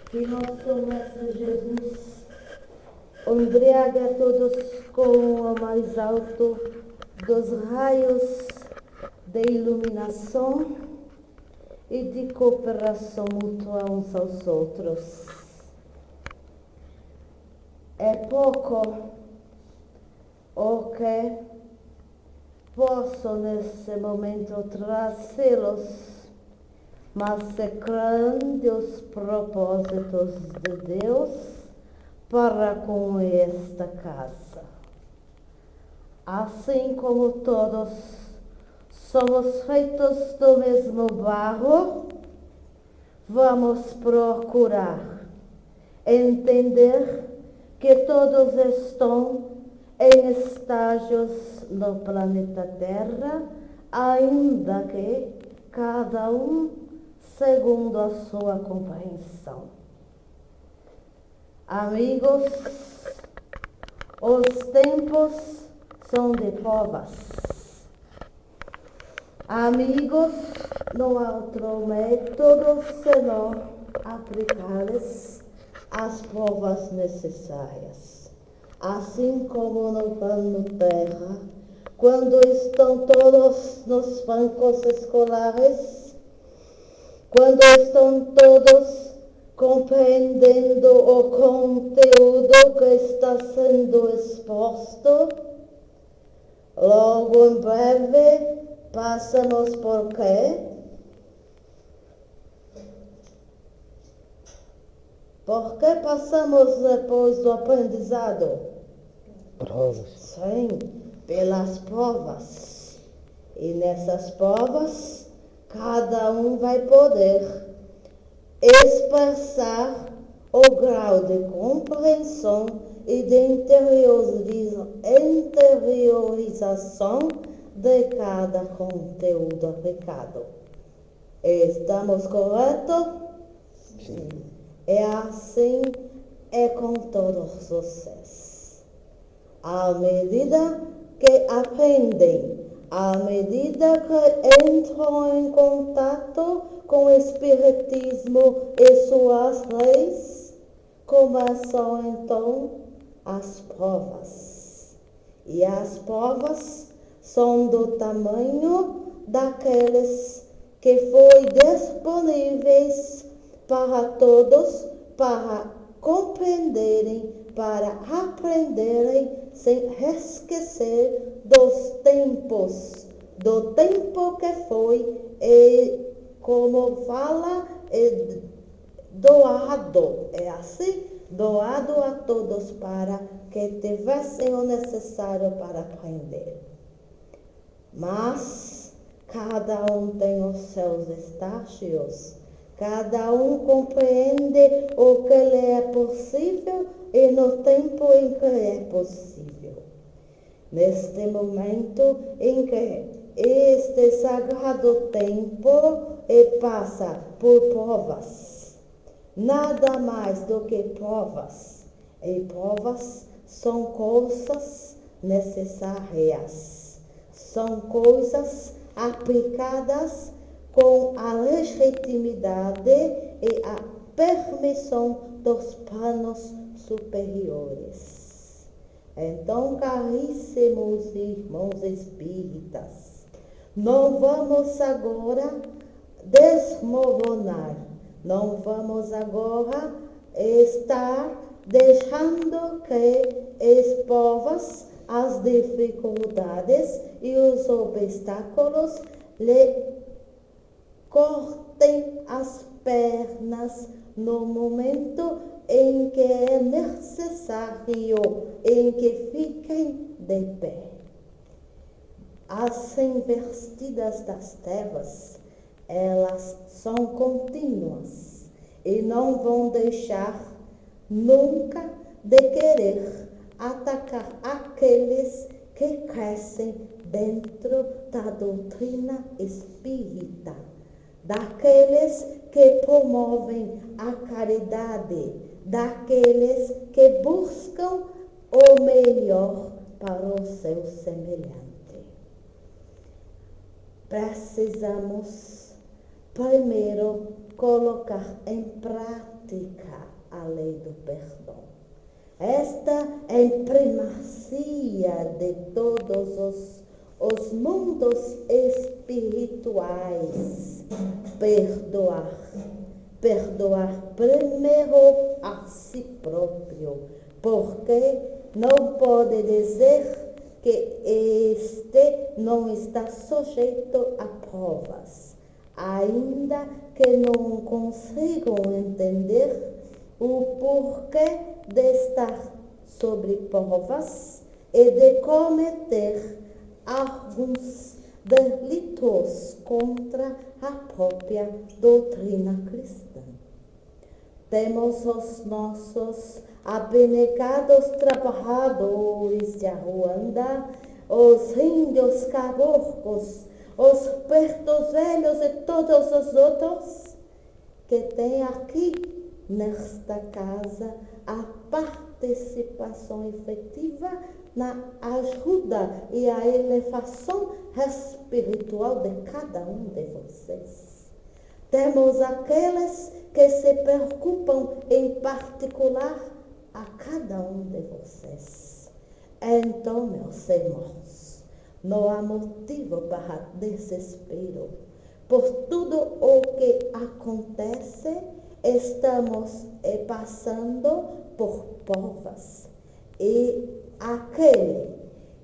Que nosso Mestre Jesus embriaga a todos com o mais alto dos raios de iluminação e de cooperação mútua uns aos outros. É pouco o que posso nesse momento trazê-los, mas é grande os propósitos de Deus para com esta casa. Assim como todos somos feitos do mesmo barro, vamos procurar entender que todos estão em estágios no planeta Terra, ainda que cada um segundo a sua compreensão. Amigos, os tempos são de provas. Amigos, não há outro método senão aplicar-lhes as provas necessárias. Assim como no plano Terra, quando estão todos nos bancos escolares, quando estão todos compreendendo o conteúdo que está sendo exposto, logo em breve passamos por quê? Por que passamos depois do aprendizado? Provas. Sim, pelas provas. E nessas provas, cada um vai poder expressar o grau de compreensão e de interiorização de cada conteúdo aplicado. Estamos corretos? Sim. É assim com todos vocês. À medida que aprendem, à medida que entram em contato com o Espiritismo e suas leis, começam então as provas. E as provas são do tamanho daqueles que foi disponíveis para todos, para compreenderem, para aprenderem, sem esquecer dos tempos, do tempo que foi, e como fala, doado, é assim, doado a todos para que tivessem o necessário para aprender. Mas cada um tem os seus estágios. Cada um compreende o que lhe é possível e no tempo em que é possível. Neste momento em que este sagrado tempo passa por provas, nada mais do que provas. E provas são coisas necessárias, são coisas aplicadas com a legitimidade e a permissão dos planos superiores. Então, caríssimos irmãos espíritas, não vamos agora desmoronar, não vamos agora estar deixando que as provas, as dificuldades e os obstáculos lhe cortem as pernas no momento em que é necessário, em que fiquem de pé. As investidas das trevas, elas são contínuas e não vão deixar nunca de querer atacar aqueles que crescem dentro da doutrina espírita, daqueles que promovem a caridade, daqueles que buscam o melhor para o seu semelhante. Precisamos primeiro colocar em prática a lei do perdão. Esta é a primazia de todos os mundos espirituais. Perdoar. Perdoar primeiro a si próprio, porque não pode dizer que este não está sujeito a provas, ainda que não consigam entender o porquê de estar sobre provas e de cometer alguns delitos contra a própria doutrina cristã. Temos os nossos abnegados trabalhadores de Ruanda, os índios caboclos, os pretos velhos e todos os outros que têm aqui nesta casa a participação efetiva na ajuda e a elevação espiritual de cada um de vocês. Temos aqueles que se preocupam em particular a cada um de vocês. Então, meus irmãos, não há motivo para desespero. Por tudo o que acontece, estamos passando por provas. E aquele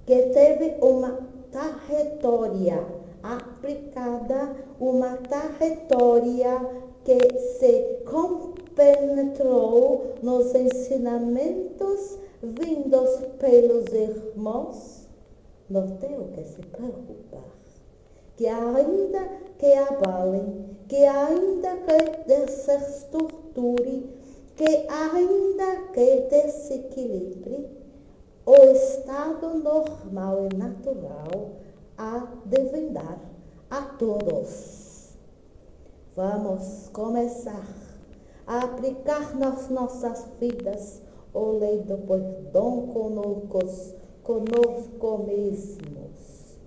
que teve uma trajetória aplicada, uma trajetória que se compenetrou nos ensinamentos vindos pelos irmãos, não tem o que se preocupar. Que ainda que abalem, que ainda que desestruture, que ainda que desequilibre, o estado normal e natural há de vindar a todos. Vamos começar a aplicar nas nossas vidas a lei do perdão conosco mesmos.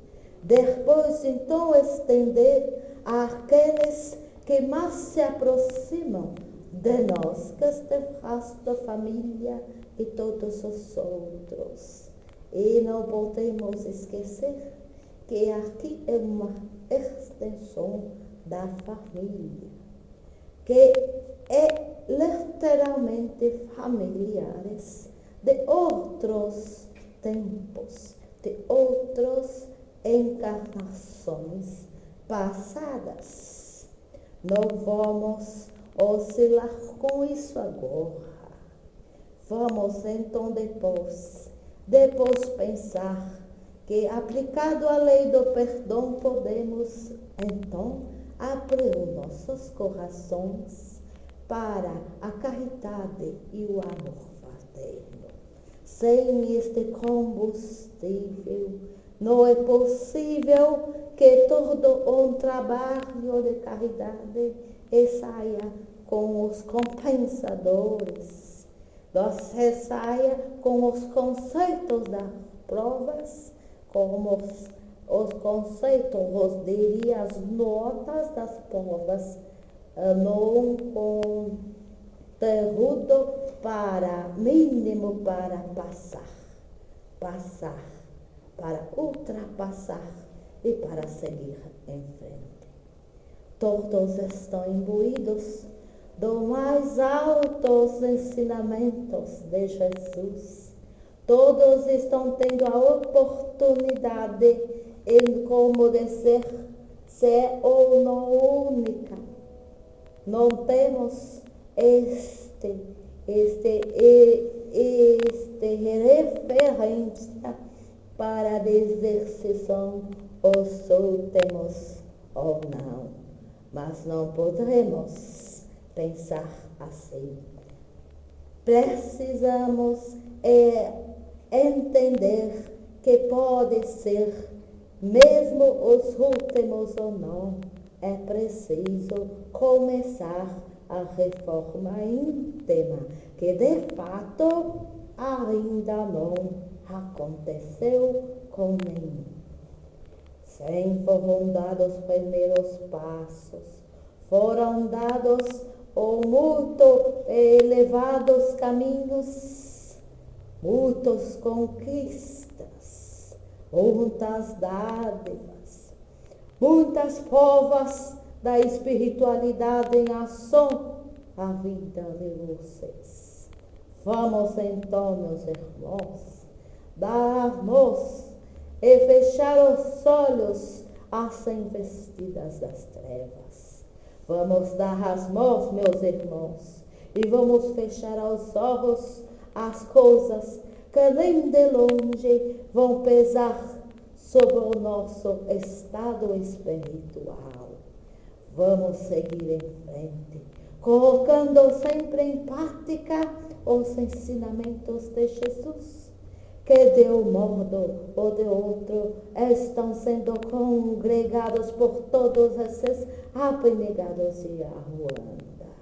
Depois, então, estender àqueles que mais se aproximam de nós, que estamos da família e todos os outros. E não podemos esquecer que aqui é uma extensão da família, que é literalmente familiares de outros tempos, de outras encarnações passadas. Não vamos oscilar com isso agora. Vamos então depois pensar que, aplicado a lei do perdão, podemos então abrir os nossos corações para a caridade e o amor fraterno. Sem este combustível, não é possível que todo um trabalho de caridade saia com os compensadores, você saia com os conceitos das provas, como os conceitos, diria, as notas das provas, não com conteúdo mínimo para passar, para ultrapassar e para seguir em frente. Todos estão imbuídos dos mais altos ensinamentos de Jesus. Todos estão tendo a oportunidade em como de ser ou não única. Não temos este referência para dizer se são os últimos ou não. Mas não podemos pensar assim. Precisamos entender que pode ser, mesmo os últimos ou não, é preciso começar a reforma íntima, que de fato ainda não aconteceu com nenhum. Sem foram dados os primeiros passos, foram dados muito elevados caminhos, muitas conquistas, muitas dádivas, muitas provas da espiritualidade em ação a vida de vocês. Vamos então, meus irmãos, dar-nos e fechar os olhos às investidas das trevas. Vamos dar as mãos, meus irmãos, e vamos fechar os olhos às coisas que nem de longe vão pesar sobre o nosso estado espiritual. Vamos seguir em frente, colocando sempre em prática os ensinamentos de Jesus, que de um modo ou de outro estão sendo congregados por todos esses abnegados de Ruanda.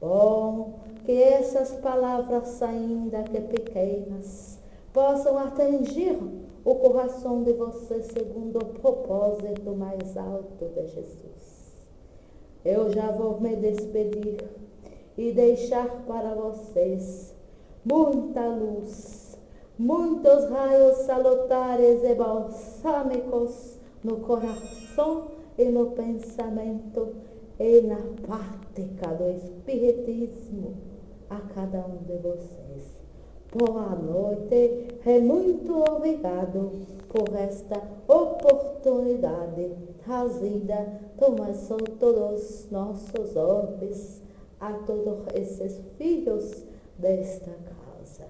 Bom, que essas palavras, ainda que pequenas, possam atingir o coração de vocês segundo o propósito mais alto de Jesus. Eu já vou me despedir e deixar para vocês muita luz, muitos raios salutares e balsâmicos no coração e no pensamento e na prática do Espiritismo a cada um de vocês. Boa noite e muito obrigado por esta oportunidade trazida mais a todos nossos orbes, a todos esses filhos desta casa.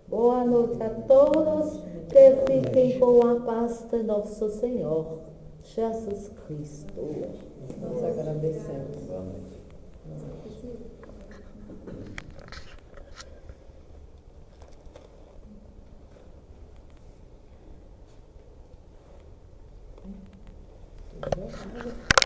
Boa noite a todos, que fiquem com a paz de nosso Senhor Jesus Cristo. Nós agradecemos. Boa noite. Obrigada.